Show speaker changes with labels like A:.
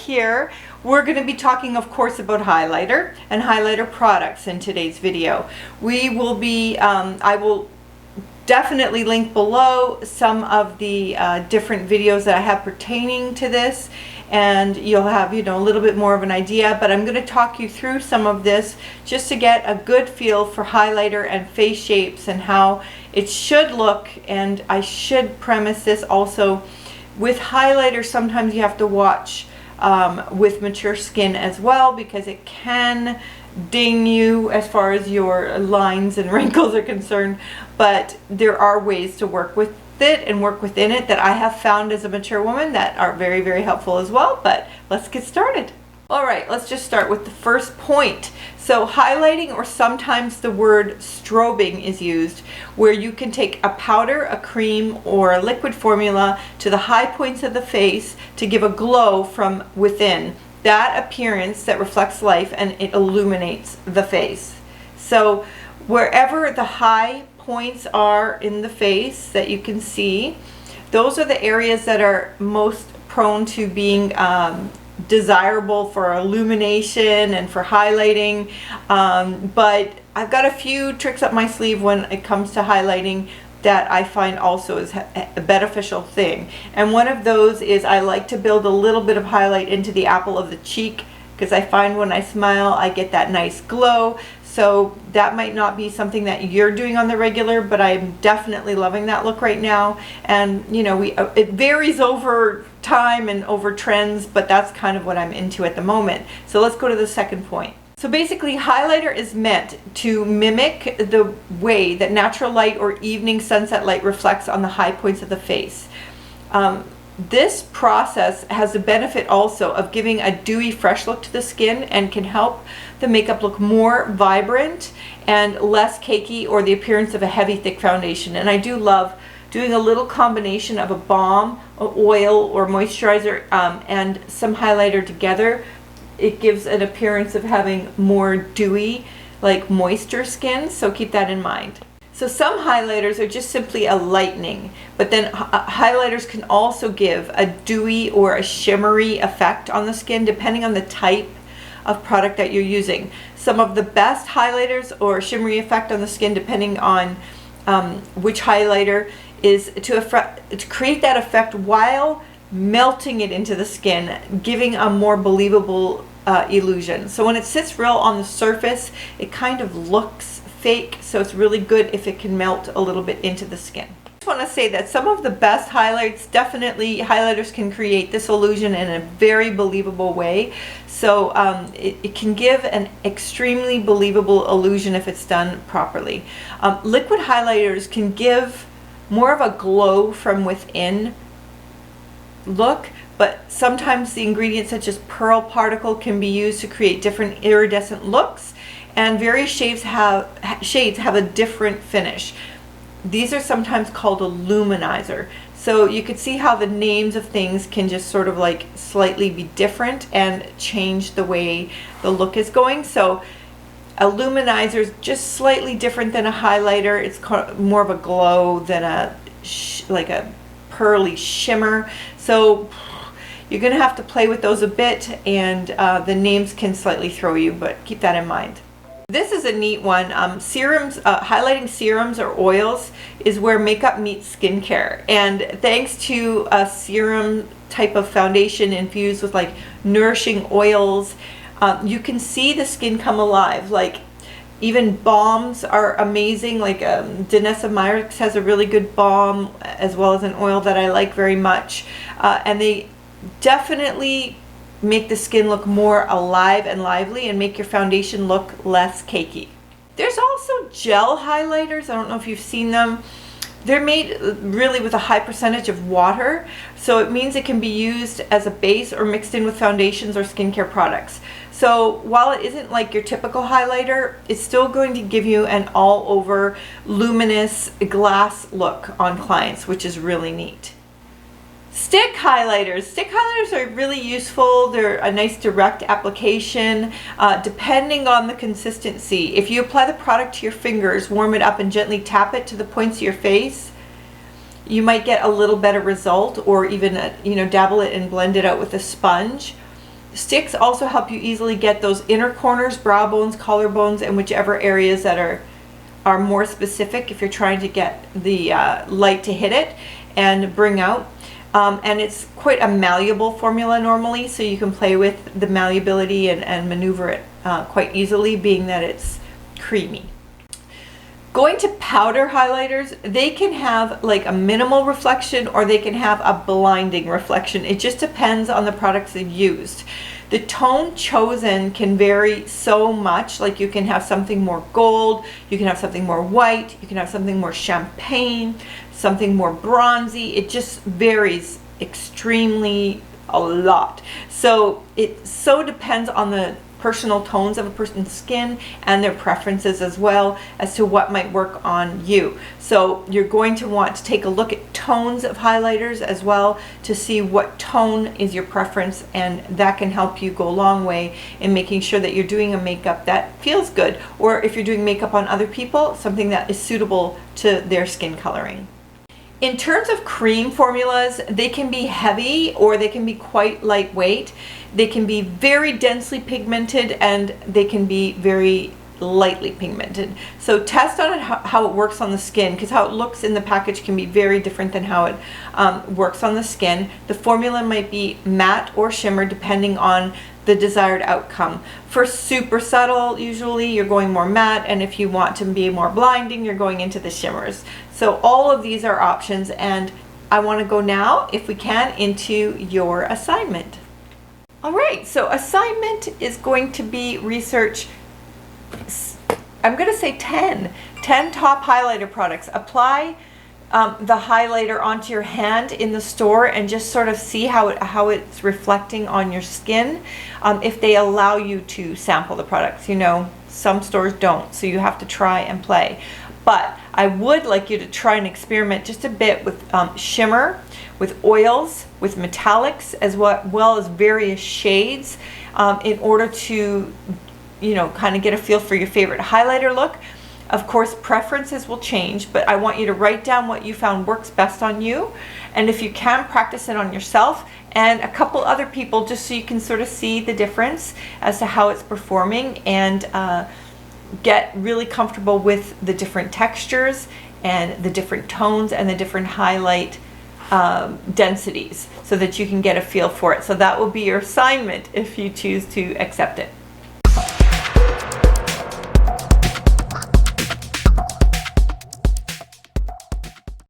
A: here. We're going to be talking, of course, about highlighter and highlighter products in today's video. We will be, I will definitely link below some of the different videos that I have pertaining to this, and you'll have, a little bit more of an idea, but I'm going to talk you through some of this just to get a good feel for highlighter and face shapes and how it should look. And I should premise this also, with highlighter sometimes you have to watch with mature skin as well, because it can ding you as far as your lines and wrinkles are concerned, but there are ways to work with it and work within it that I have found as a mature woman that are very, very helpful as well. But let's get started. All right, let's just start with the first point. So highlighting, or sometimes the word strobing is used, where you can take a powder, a cream, or a liquid formula to the high points of the face to give a glow from within, that appearance that reflects life, and it illuminates the face. So wherever the high points are in the face that you can see, those are the areas that are most prone to being desirable for illumination and for highlighting, but I've got a few tricks up my sleeve when it comes to highlighting that I find also is a beneficial thing. And one of those is I like to build a little bit of highlight into the apple of the cheek, because I find when I smile I get that nice glow. So that might not be something that you're doing on the regular, but I'm definitely loving that look right now. And it varies over time and over trends, but that's kind of what I'm into at the moment. So let's go to the second point. So basically, highlighter is meant to mimic the way that natural light or evening sunset light reflects on the high points of the face. This process has the benefit also of giving a dewy, fresh look to the skin, and can help the makeup look more vibrant and less cakey, or the appearance of a heavy, thick foundation. And I do love doing a little combination of a balm, oil, or moisturizer and some highlighter together. It gives an appearance of having more dewy, like moisture skin, so keep that in mind. So some highlighters are just simply a lightening, but then highlighters can also give a dewy or a shimmery effect on the skin depending on the type of product that you're using. Some of the best highlighters or shimmery effect on the skin, depending on which highlighter, is to create that effect while melting it into the skin, giving a more believable illusion. So when it sits real on the surface, it kind of looks fake, so it's really good if it can melt a little bit into the skin. I just want to say that some of the best highlights, definitely highlighters can create this illusion in a very believable way. So it can give an extremely believable illusion if it's done properly. Liquid highlighters can give more of a glow from within look, but sometimes the ingredients such as pearl particle can be used to create different iridescent looks, and various shades have a different finish. These are sometimes called a luminizer. So you could see how the names of things can just sort of like slightly be different and change the way the look is going. So a luminizer is just slightly different than a highlighter. It's more of a glow than like a pearly shimmer. So you're going to have to play with those a bit, and the names can slightly throw you, but keep that in mind. This is a neat one. Serums, highlighting serums or oils is where makeup meets skincare. And thanks to a serum type of foundation infused with like nourishing oils, you can see the skin come alive. Like even balms are amazing. Like Danessa Myricks has a really good balm, as well as an oil that I like very much. And they definitely make the skin look more alive and lively, and make your foundation look less cakey. There's also gel highlighters. I don't know if you've seen them. They're made really with a high percentage of water, so it means it can be used as a base or mixed in with foundations or skincare products. So while it isn't like your typical highlighter, it's still going to give you an all over luminous glass look on clients, which is really neat. Stick highlighters. Stick highlighters are really useful. They're a nice direct application, depending on the consistency. If you apply the product to your fingers, warm it up and gently tap it to the points of your face, you might get a little better result, or even dabble it and blend it out with a sponge. Sticks also help you easily get those inner corners, brow bones, collarbones, and whichever areas that are more specific if you're trying to get the light to hit it and bring out. And it's quite a malleable formula normally, so you can play with the malleability and maneuver it quite easily, being that it's creamy. Going to powder highlighters, they can have like a minimal reflection or they can have a blinding reflection. It just depends on the products they've used. The tone chosen can vary so much. Like you can have something more gold, you can have something more white, you can have something more champagne, something more bronzy. It just varies extremely a lot. So it so depends on the personal tones of a person's skin and their preferences as well as to what might work on you. So you're going to want to take a look at tones of highlighters as well to see what tone is your preference, and that can help you go a long way in making sure that you're doing a makeup that feels good, or if you're doing makeup on other people, something that is suitable to their skin coloring. In terms of cream formulas, they can be heavy or they can be quite lightweight. They can be very densely pigmented and they can be very lightly pigmented. So test on it how it works on the skin, because how it looks in the package can be very different than how it works on the skin. The formula might be matte or shimmer depending on the desired outcome. For super subtle, usually you're going more matte, and if you want to be more blinding, you're going into the shimmers. So all of these are options, and I want to go now, if we can, into your assignment. All right, so assignment is going to be research, I'm going to say 10 top highlighter products. Apply the highlighter onto your hand in the store and just sort of see how it's reflecting on your skin, if they allow you to sample the products. You know, some stores don't, so you have to try and play. But I would like you to try and experiment just a bit with shimmer, with oils, with metallics, as well as various shades, in order to, you know, kind of get a feel for your favorite highlighter look. Of course, preferences will change, but I want you to write down what you found works best on you. And if you can, practice it on yourself and a couple other people, just so you can sort of see the difference as to how it's performing, and get really comfortable with the different textures and the different tones and the different highlight densities, so that you can get a feel for it. So that will be your assignment if you choose to accept it.